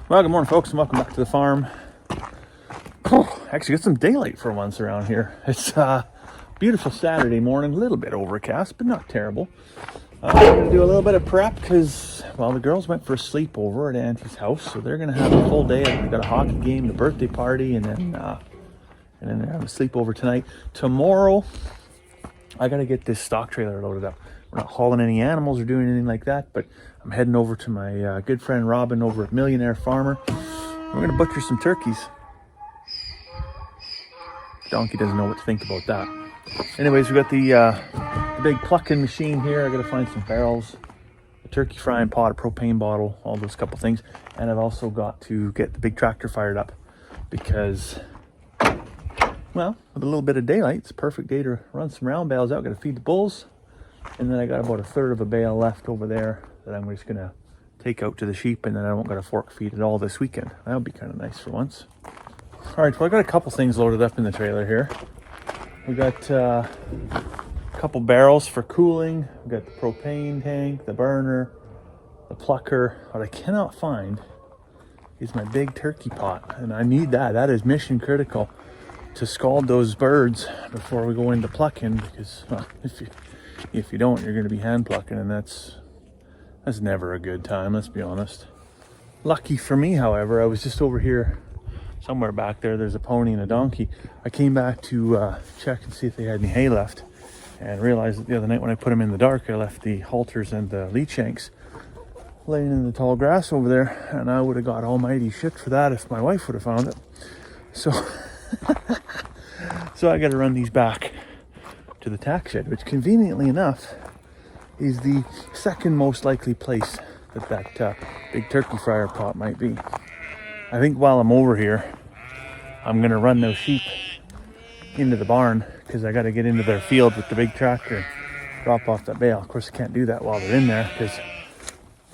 Well, good morning, folks, and welcome back to the farm. Actually, got some daylight for once around here. It's a beautiful Saturday morning, a little bit overcast, but not terrible. I'm going to do a little bit of prep because, well, the girls went for a sleepover at Auntie's house, so they're going to have a full day. They've got a hockey game, the birthday party, and then they're having a sleepover tonight. Tomorrow, I got to get this stock trailer loaded up. We're not hauling any animals or doing anything like that, but I'm heading over to my good friend Robin over at Millionaire Farmer. We're going to butcher some turkeys. Donkey doesn't know what to think about that. Anyways, we got the big plucking machine here. I got to find some barrels, a turkey frying pot, a propane bottle, all those couple things. And I've also got to get the big tractor fired up because, well, with a little bit of daylight, it's a perfect day to run some round bales out. Got to feed the bulls. And then I got about a third of a bale left over there that I'm just gonna take out to the sheep, and then I won't got to fork feed it all this weekend. That'll be kind of nice for once. All right, well, I got a couple things loaded up in the trailer here. We got a couple barrels for cooling. We got the propane tank, the burner, the plucker. What I cannot find is my big turkey pot, and I need that. That is mission critical to scald those birds before we go into plucking, because, well, if you don't, you're going to be hand plucking, and that's never a good time, let's be honest. Lucky for me, however, I was just over here somewhere back there. There's a pony and a donkey. I came back to check and see if they had any hay left, and realized that the other night when I put them in the dark, I left the halters and the lead shanks laying in the tall grass over there, and I would have got almighty shit for that if my wife would have found it. So so I got to run these back to the tack shed, which conveniently enough is the second most likely place that big turkey fryer pot might be. I think while I'm over here, I'm gonna run those sheep into the barn because I got to get into their field with the big tractor and drop off that bale. Of course, I can't do that while they're in there because,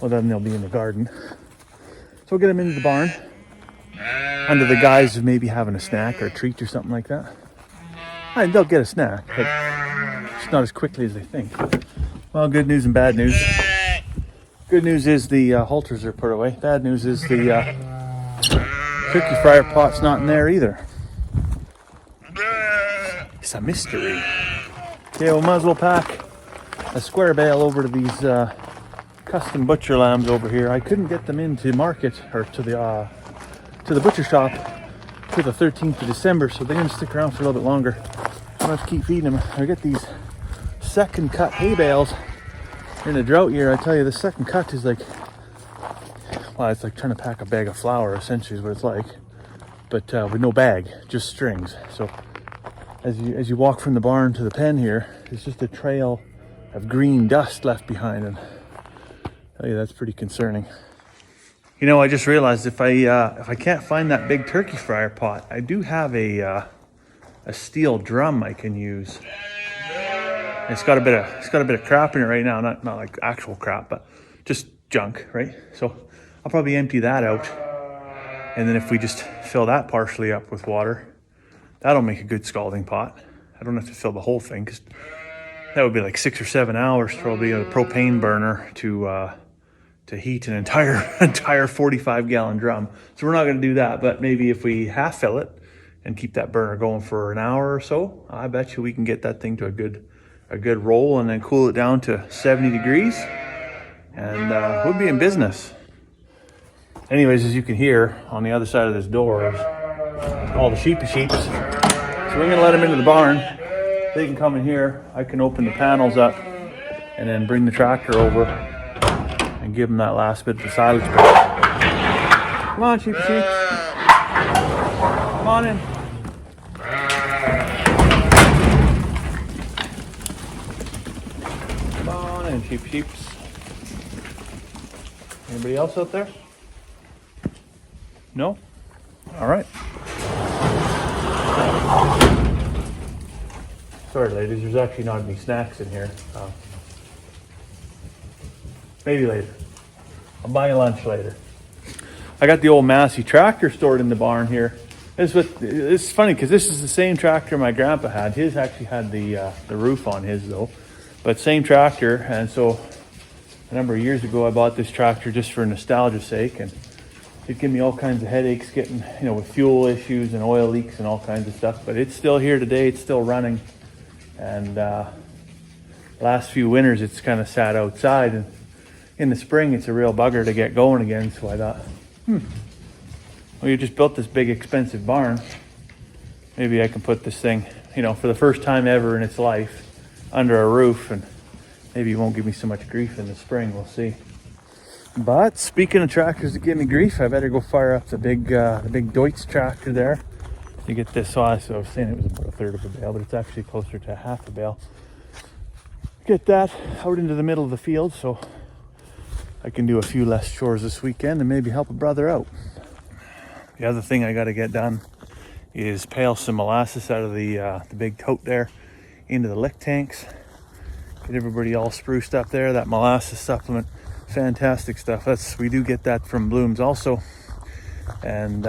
well, then they'll be in the garden. So we'll get them into the barn under the guise of maybe having a snack or a treat or something like that. They'll get a snack, but it's not as quickly as they think. Well, good news and bad news. Good news is the halters are put away. Bad news is the turkey fryer pot's not in there either. It's a mystery. Okay, we might as well pack a square bale over to these custom butcher lambs over here. I couldn't get them into market or to the butcher shop to the 13th of December, so they're going to stick around for a little bit longer. I'm going to keep feeding them. I get these second cut hay bales in a drought year. I tell you, the second cut is like, well, it's like trying to pack a bag of flour, essentially is what it's like, but with no bag, just strings. So as you walk from the barn to the pen here, there's just a trail of green dust left behind, and I tell you, that's pretty concerning. You know, I just realized if I can't find that big turkey fryer pot, I do have a steel drum I can use. It's got a bit of crap in it right now, not like actual crap, but just junk, right? So I'll probably empty that out, and then if we just fill that partially up with water, that'll make a good scalding pot. I don't have to fill the whole thing because that would be like 6 or 7 hours probably a propane burner to heat an entire 45-gallon drum. So we're not going to do that, but maybe if we half fill it and keep that burner going for an hour or so, I bet you we can get that thing to a good roll, and then cool it down to 70 degrees, and we'll be in business. Anyways, as you can hear on the other side of this door is all the sheeps. So we're going to let them into the barn. They can come in here. I can open the panels up and then bring the tractor over and give them that last bit of the silage break. Come on, sheep. Come on in. Come on in, sheeps. Anybody else out there? No? All right. Sorry, ladies, there's actually not any snacks in here. Maybe later. I'll buy you lunch later. I got the old Massey tractor stored in the barn here. It's funny because this is the same tractor my grandpa had. His actually had the roof on his though, but same tractor. And so a number of years ago, I bought this tractor just for nostalgia's sake, and It'd give me all kinds of headaches getting, you know, with fuel issues and oil leaks and all kinds of stuff. But it's still here today. It's still running. And last few winters, it's kind of sat outside. And in the spring, it's a real bugger to get going again. So I thought, well, you just built this big, expensive barn. Maybe I can put this thing, you know, for the first time ever in its life, under a roof. And maybe it won't give me so much grief in the spring. We'll see. But speaking of tractors that give me grief, I better go fire up the big Deutz tractor there to get this. So I was saying it was about a third of a bale, but it's actually closer to half a bale. Get that out into the middle of the field so I can do a few less chores this weekend and maybe help a brother out. The other thing I got to get done is pail some molasses out of the big tote there into the lick tanks. Get everybody all spruced up there. That molasses supplement, fantastic stuff. We do get that from Blooms also, and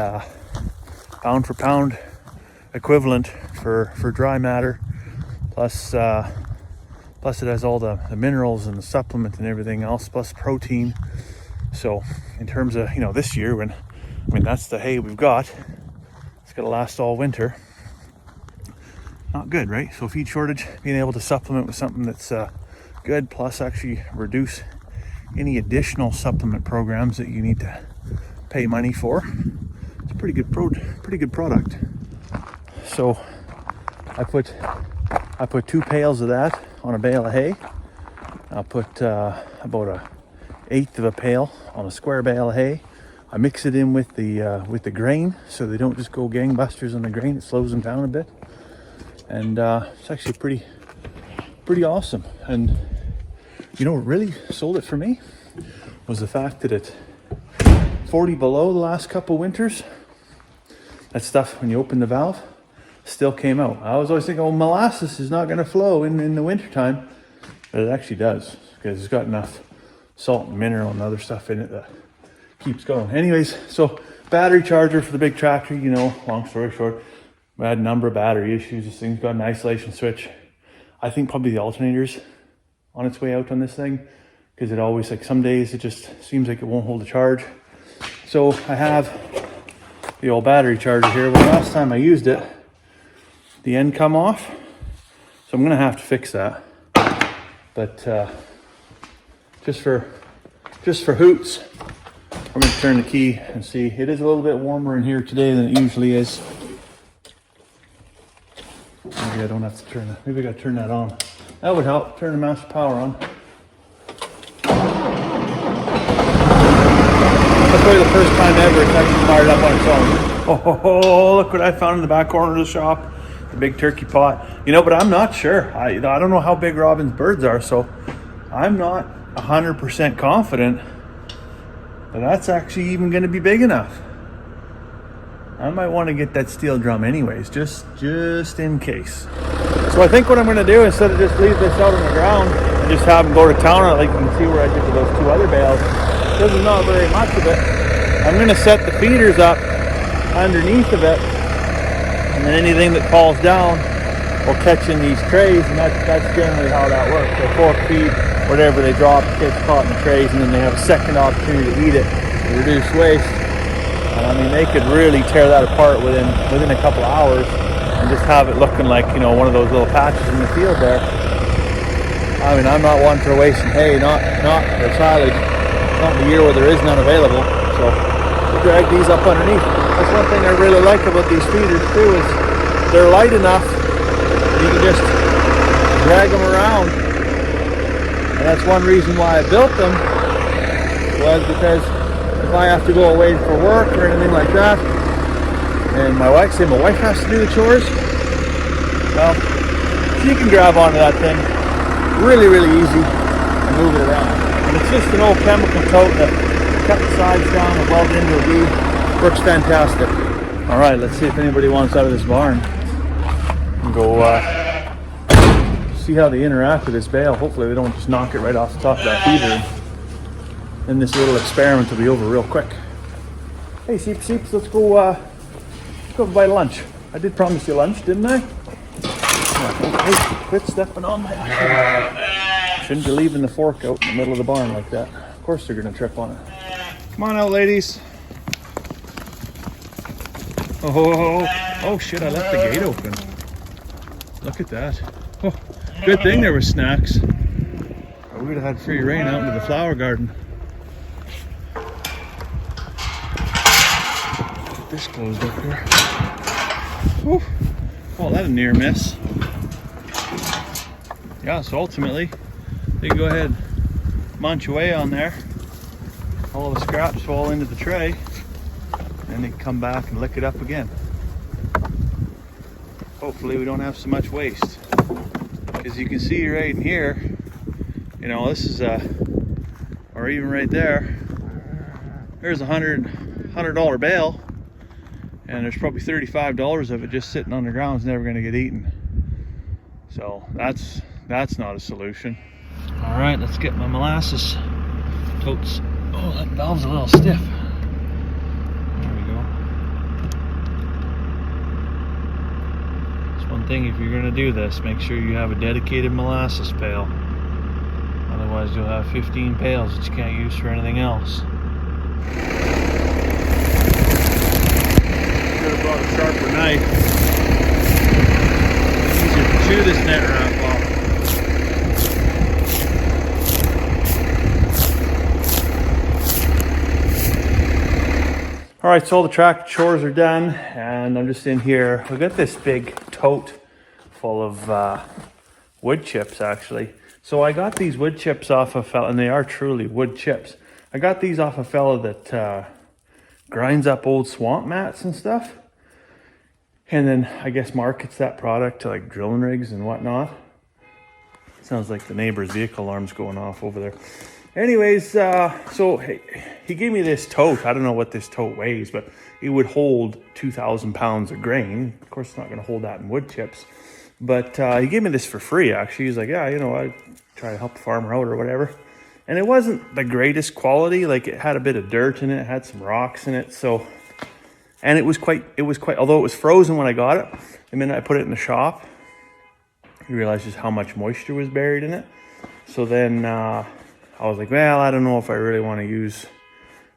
pound for pound equivalent for dry matter, plus it has all the minerals and the supplement and everything else, plus protein. So in terms of, you know, this year, that's the hay we've got, it's gonna last all winter. Not good, right? So feed shortage, being able to supplement with something that's good, plus actually reduce any additional supplement programs that you need to pay money for. It's a pretty good product. So I put 2 pails of that on a bale of hay. I'll put about an eighth of a pail on a square bale of hay. I mix it in with the grain so they don't just go gangbusters on the grain. It slows them down a bit, and it's actually pretty awesome. And you know what really sold it for me was the fact that at 40 below the last couple winters, that stuff, when you open the valve, still came out. I was always thinking, oh, molasses is not going to flow in the wintertime, but it actually does, because it's got enough salt and mineral and other stuff in it that keeps going. Anyways, so battery charger for the big tractor, you know, long story short, we had a number of battery issues. This thing's got an isolation switch. I think probably the alternator's on its way out on this thing, because it always, like, some days it just seems like it won't hold a charge. So I have the old battery charger here. Well, last time I used it, the end come off, so I'm gonna have to fix that. But just for hoots, we're gonna turn the key and see. It is a little bit warmer in here today than it usually is. Maybe I don't have to turn it. Maybe I gotta turn that on. That would help. Turn the master power on. That's probably the first time ever it's actually fired up on its own. Oh, look what I found in the back corner of the shop. The big turkey pot. You know, but I'm not sure. I don't know how big Robin's birds are, so I'm not 100% confident that that's actually even going to be big enough. I might want to get that steel drum anyways, just in case. So I think what I'm going to do, instead of just leave this out on the ground and just have them go to town on it, like you can see where I did with those 2 other bales, because there's not very much of it, I'm going to set the feeders up underneath of it, and then anything that falls down will catch in these trays, and that's generally how that works. So fork feed, whatever they drop gets caught in the trays, and then they have a second opportunity to eat it to reduce waste. And I mean, they could really tear that apart within a couple of hours and just have it looking like, you know, one of those little patches in the field there. I mean, I'm not one for wasting hay, not or silage, not in the year where there is none available. So we'll drag these up underneath. That's one thing I really like about these feeders too, is they're light enough you can just drag them around. And that's one reason why I built them, was because if I have to go away for work or anything like that, and my wife has to do the chores, well, she can grab onto that thing really, really easy and move it around. And it's just an old chemical tote that cut the sides down and welded into a bead. Works fantastic. All right, let's see if anybody wants out of this barn. And go see how they interact with this bale. Hopefully they don't just knock it right off the top of that feeder. Then this little experiment will be over real quick. Hey, Seeps, let's go buy lunch. I did promise you lunch, didn't I? Hey, quit stepping on my... Shouldn't be leaving the fork out in the middle of the barn like that. Of course they're gonna trip on it. Come on out, ladies. Oh shit, I left the gate open. Look at that. Oh, good thing there were snacks. I would have had free reign out into the flower garden. Get this closed up here. Whew. Oh, that a near miss. Yeah, so ultimately, you can go ahead, munch away on there. All the scraps fall into the tray, and they can come back and lick it up again. Hopefully we don't have so much waste. As you can see right in here, you know, this is or even right there, there's $100 bale, and there's probably $35 of it just sitting on the ground. It's never going to get eaten. So that's not a solution. All right, let's get my molasses totes. Oh, that valve's a little stiff. There we go. That's one thing, if you're going to do this, make sure you have a dedicated molasses pail. Otherwise you'll have 15 pails that you can't use for anything else. Should have brought a sharper knife. It's easier to chew this net wrap off. All right, so all the tractor chores are done, and I'm just in here. We got this big tote full of wood chips, actually. So I got these wood chips off a fella, and they are truly wood chips. I got these off a fella that grinds up old swamp mats and stuff, and then I guess markets that product to like drilling rigs and whatnot. Sounds like the neighbor's vehicle alarm's going off over there. Anyways, so he gave me this tote. I don't know what this tote weighs, but it would hold 2,000 pounds of grain. Of course, it's not going to hold that in wood chips. But he gave me this for free, actually. He's like, yeah, you know, I try to help the farmer out or whatever. And it wasn't the greatest quality. Like, it had a bit of dirt in it. It had some rocks in it. So, and it was quite, although it was frozen when I got it, the minute I put it in the shop, you realize just how much moisture was buried in it. So then I was like, well, I don't know if I really want to use,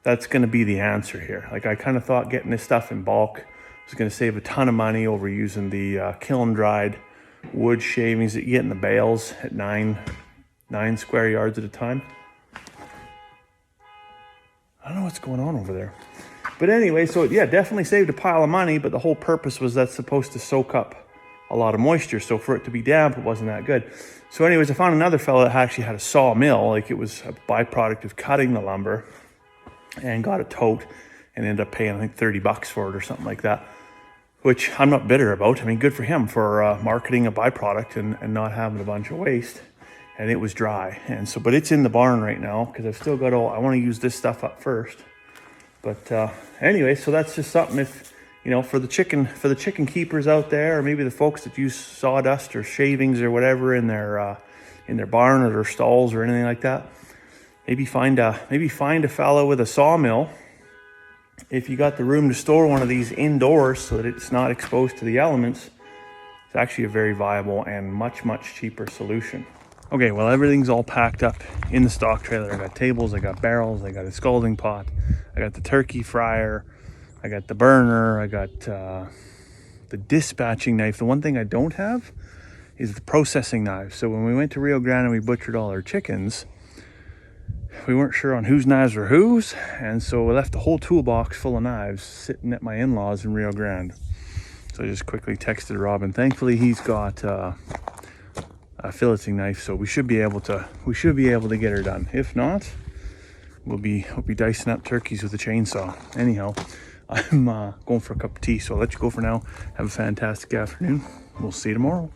that's going to be the answer here. Like, I kind of thought getting this stuff in bulk was going to save a ton of money over using the kiln dried wood shavings that you get in the bales at 9 square yards at a time. I don't know what's going on over there. But anyway, so yeah, definitely saved a pile of money, but the whole purpose was that's supposed to soak up a lot of moisture. So for it to be damp, it wasn't that good. So anyways, I found another fellow that actually had a sawmill, like it was a byproduct of cutting the lumber, and got a tote and ended up paying, I think, $30 for it or something like that, which I'm not bitter about. I mean, good for him for marketing a byproduct and not having a bunch of waste. And it was dry. And so, but it's in the barn right now because I've still got I want to use this stuff up first. But anyway, so that's just something, if, you know, for the chicken keepers out there, or maybe the folks that use sawdust or shavings or whatever in their barn or their stalls or anything like that. Maybe find a fellow with a sawmill. If you got the room to store one of these indoors so that it's not exposed to the elements, it's actually a very viable and much, much cheaper solution. Okay, well, everything's all packed up in the stock trailer. I got tables, I got barrels, I got a scalding pot, I got the turkey fryer, I got the burner, I got the dispatching knife. The one thing I don't have is the processing knife. So when we went to Rio Grande and we butchered all our chickens, we weren't sure on whose knives were whose, and so we left the whole toolbox full of knives sitting at my in-laws in Rio Grande. So I just quickly texted Robin. Thankfully, he's got a filleting knife, so we should be able to get her done. If not, we'll be dicing up turkeys with a chainsaw. Anyhow, I'm going for a cup of tea, so I'll let you go for now. Have a fantastic afternoon. We'll see you tomorrow.